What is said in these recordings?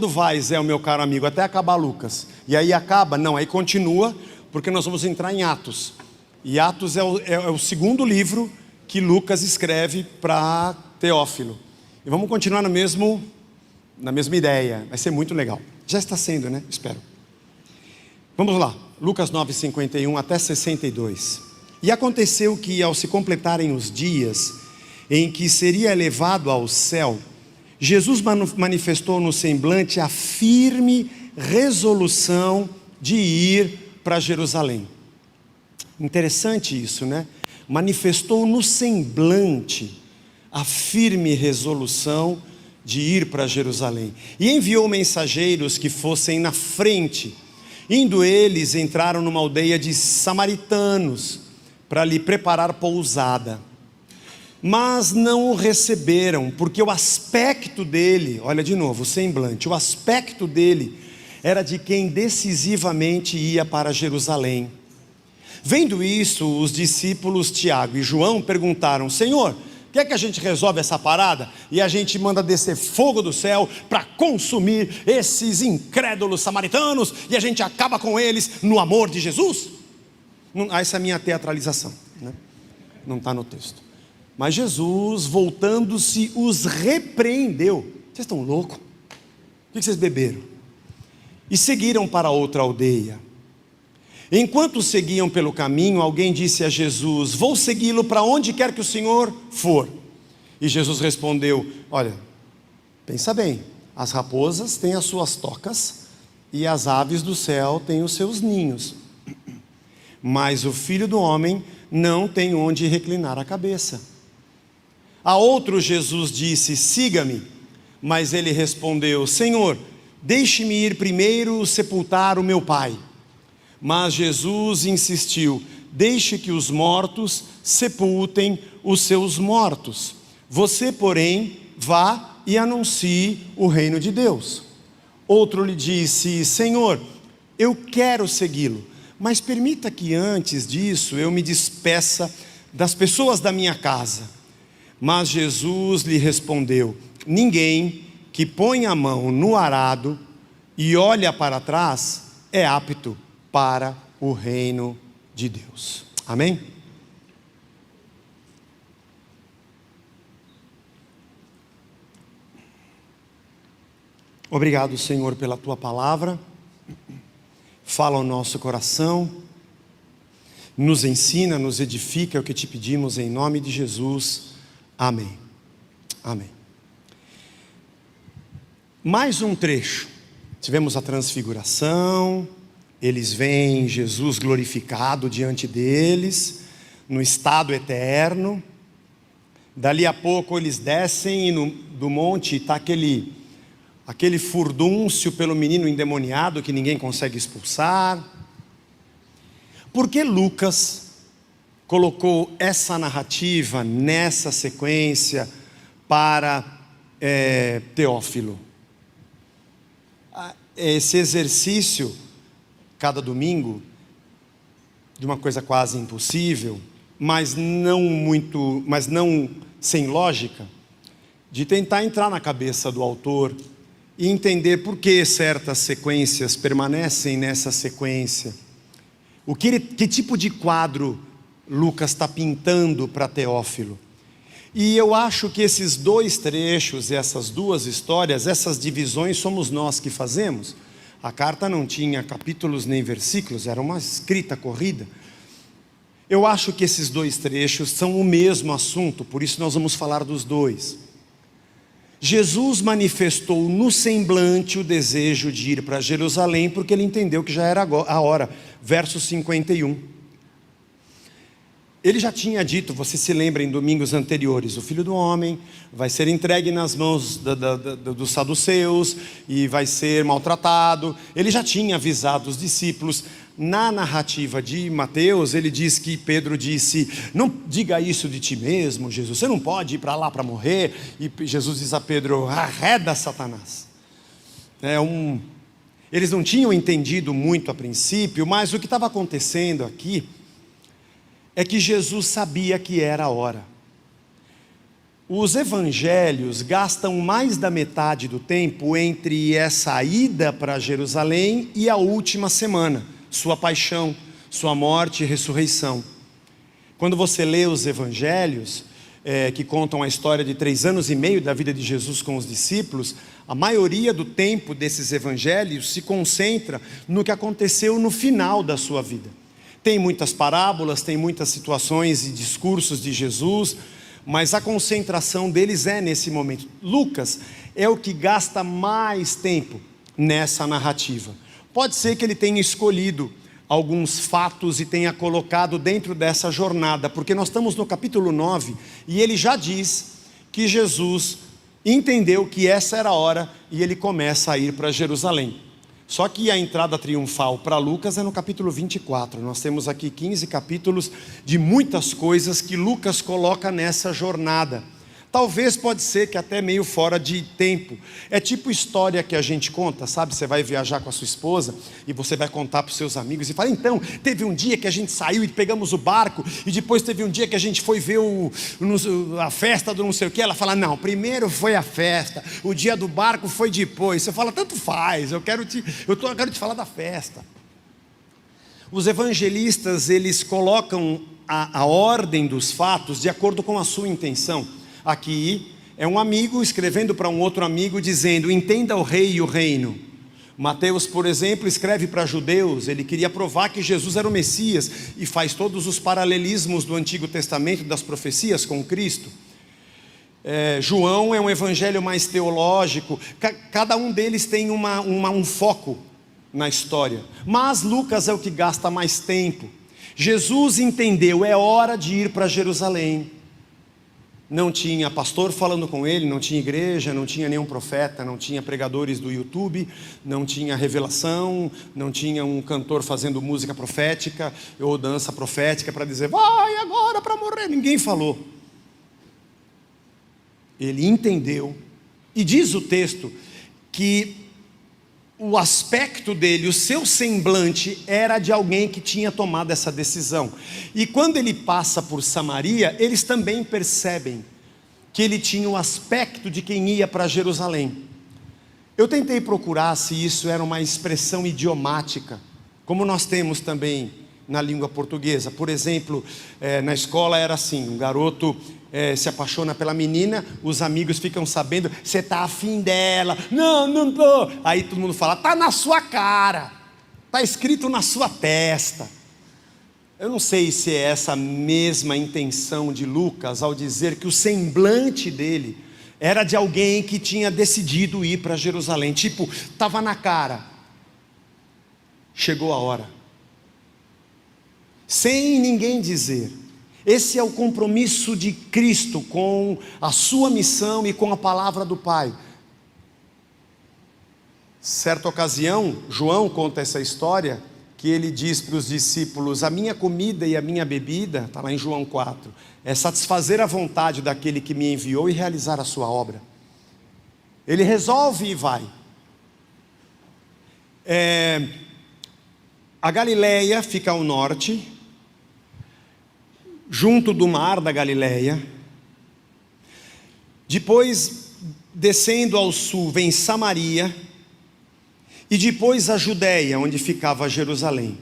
vai, Zé, o meu caro amigo, até acabar Lucas. E aí acaba? Não, aí continua, porque nós vamos entrar em Atos. E Atos é o segundo livro que Lucas escreve para Teófilo. E vamos continuar na mesma ideia. Vai ser muito legal. Já está sendo, né? Espero. Vamos lá. Lucas 9:51 até 62. E aconteceu que, ao se completarem os dias em que seria elevado ao céu, Jesus manifestou no semblante a firme resolução de ir para Jerusalém. Interessante isso, né? Manifestou no semblante a firme resolução de ir para Jerusalém. E enviou mensageiros que fossem na frente. Indo eles, entraram numa aldeia de samaritanos, para lhe preparar pousada. Mas não o receberam, porque o aspecto dele, olha de novo, o semblante, o aspecto dele era de quem decisivamente ia para Jerusalém. Vendo isso, os discípulos Tiago e João perguntaram: Senhor, quer que a gente resolve essa parada? E a gente manda descer fogo do céu para consumir esses incrédulos samaritanos, e a gente acaba com eles no amor de Jesus? Essa é a minha teatralização, né? Não está no texto. Mas Jesus, voltando-se, os repreendeu. Vocês estão loucos? O que vocês beberam? E seguiram para outra aldeia. Enquanto seguiam pelo caminho, alguém disse a Jesus: vou segui-lo para onde quer que o Senhor for. E Jesus respondeu: olha, pensa bem, as raposas têm as suas tocas e as aves do céu têm os seus ninhos, mas o Filho do Homem não tem onde reclinar a cabeça. A outro Jesus disse: siga-me. Mas ele respondeu: Senhor, deixe-me ir primeiro sepultar o meu pai. Mas Jesus insistiu: deixe que os mortos sepultem os seus mortos. Você, porém, vá e anuncie o reino de Deus. Outro lhe disse: Senhor, eu quero segui-lo, mas permita que antes disso eu me despeça das pessoas da minha casa. Mas Jesus lhe respondeu: ninguém que põe a mão no arado e olha para trás é apto para o reino de Deus. Amém? Obrigado, Senhor, pela Tua palavra. Fala ao nosso coração, nos ensina, nos edifica, é o que te pedimos em nome de Jesus. Amém. Amém. Mais um trecho. Tivemos a transfiguração. Eles veem Jesus glorificado diante deles, no estado eterno. Dali a pouco eles descem e do monte está aquele furdúncio pelo menino endemoniado que ninguém consegue expulsar. Por que Lucas colocou essa narrativa nessa sequência para Teófilo? Esse exercício, cada domingo, de uma coisa quase impossível, mas não sem lógica, de tentar entrar na cabeça do autor e entender por que certas sequências permanecem nessa sequência. Que tipo de quadro Lucas está pintando para Teófilo? E eu acho que esses dois trechos, essas duas histórias, essas divisões somos nós que fazemos. A carta não tinha capítulos nem versículos, era uma escrita corrida. Eu acho que esses dois trechos são o mesmo assunto, por isso nós vamos falar dos dois. Jesus manifestou no semblante o desejo de ir para Jerusalém, porque ele entendeu que já era a hora. Verso 51. Ele já tinha dito, você se lembra em domingos anteriores, o Filho do Homem vai ser entregue nas mãos dos saduceus e vai ser maltratado. Ele já tinha avisado os discípulos. Na narrativa de Mateus, ele diz que Pedro disse: não diga isso de ti mesmo, Jesus, você não pode ir para lá para morrer. E Jesus diz a Pedro: arreda Satanás. Eles não tinham entendido muito a princípio, mas o que estava acontecendo aqui é que Jesus sabia que era a hora. Os evangelhos gastam mais da metade do tempo entre essa ida para Jerusalém e a última semana, sua paixão, sua morte e ressurreição. Quando você lê os evangelhos, que contam a história de 3 anos e meio da vida de Jesus com os discípulos, a maioria do tempo desses evangelhos se concentra no que aconteceu no final da sua vida. Tem muitas parábolas, tem muitas situações e discursos de Jesus, mas a concentração deles é nesse momento. Lucas é o que gasta mais tempo nessa narrativa. Pode ser que ele tenha escolhido alguns fatos e tenha colocado dentro dessa jornada, porque nós estamos no capítulo 9 e ele já diz que Jesus entendeu que essa era a hora e ele começa a ir para Jerusalém. Só que a entrada triunfal para Lucas é no capítulo 24. Nós temos aqui 15 capítulos de muitas coisas que Lucas coloca nessa jornada. Talvez pode ser que até meio fora de tempo. É tipo história que a gente conta, sabe? Você vai viajar com a sua esposa e você vai contar para os seus amigos e fala: então, teve um dia que a gente saiu e pegamos o barco, e depois teve um dia que a gente foi ver a festa do não sei o que. Ela fala: não, primeiro foi a festa, o dia do barco foi depois. Você fala: tanto faz, eu quero te falar da festa. Os evangelistas, eles colocam a ordem dos fatos de acordo com a sua intenção. Aqui é um amigo escrevendo para um outro amigo dizendo: entenda o rei e o reino. Mateus, por exemplo, escreve para judeus, ele queria provar que Jesus era o Messias e faz todos os paralelismos do Antigo Testamento, das profecias com Cristo. João é um evangelho mais teológico, cada um deles tem um foco na história, mas Lucas é o que gasta mais tempo. Jesus entendeu, é hora de ir para Jerusalém. Não tinha pastor falando com ele, não tinha igreja, não tinha nenhum profeta, não tinha pregadores do YouTube, não tinha revelação, não tinha um cantor fazendo música profética ou dança profética para dizer: vai agora para morrer. Ninguém falou. Ele entendeu, e diz o texto que o aspecto dele, o seu semblante era de alguém que tinha tomado essa decisão. E quando ele passa por Samaria, eles também percebem que ele tinha o aspecto de quem ia para Jerusalém. Eu tentei procurar se isso era uma expressão idiomática, como nós temos também na língua portuguesa. Por exemplo, na escola era assim: um garoto se apaixona pela menina, os amigos ficam sabendo: você está afim dela. Não, não estou. Aí todo mundo fala: está na sua cara, está escrito na sua testa. Eu não sei se é essa mesma intenção de Lucas ao dizer que o semblante dele era de alguém que tinha decidido ir para Jerusalém. Tipo, estava na cara, chegou a hora, sem ninguém dizer. Esse é o compromisso de Cristo com a sua missão e com a palavra do Pai. Certa ocasião, João conta essa história, que ele diz para os discípulos: a minha comida e a minha bebida, está lá em João 4, é satisfazer a vontade daquele que me enviou e realizar a sua obra. Ele resolve e vai. A Galileia fica ao norte, junto do mar da Galileia. Depois, descendo ao sul, vem Samaria, e depois a Judéia, onde ficava Jerusalém.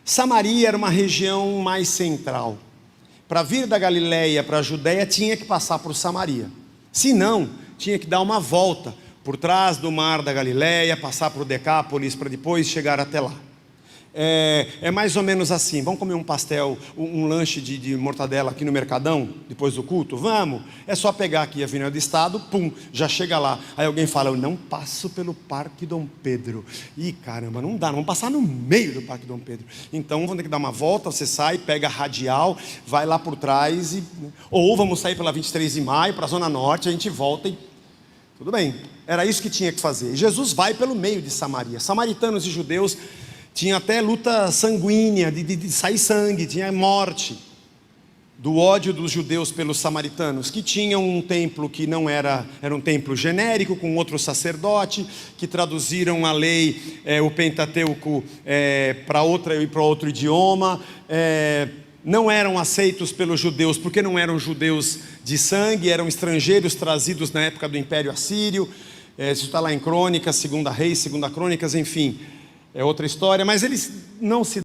Samaria era uma região mais central. Para vir da Galileia para a Judéia, tinha que passar por Samaria. Se não, tinha que dar uma volta por trás do mar da Galileia, passar por Decápolis, para depois chegar até lá. É mais ou menos assim: vamos comer um pastel, um lanche de mortadela aqui no Mercadão, depois do culto? Vamos, é só pegar aqui a Avenida do Estado, pum, já chega lá. Aí alguém fala: eu não passo pelo Parque Dom Pedro. Ih, caramba, não dá, vamos passar no meio do Parque Dom Pedro. Então vamos ter que dar uma volta, você sai, pega a radial, vai lá por trás, ou vamos sair pela 23 de maio, para a Zona Norte, a gente volta e... Tudo bem, era isso que tinha que fazer. E Jesus vai pelo meio de Samaria. Samaritanos e judeus tinha até luta sanguínea, de sair sangue, tinha morte, do ódio dos judeus pelos samaritanos, que tinham um templo que não era um templo genérico, com outro sacerdote, que traduziram a lei, o Pentateuco, para outro idioma, não eram aceitos pelos judeus, porque não eram judeus de sangue, eram estrangeiros trazidos na época do Império Assírio. Isso está lá em Crônicas, 2 Reis, 2 Crônicas, enfim, é outra história, mas eles não se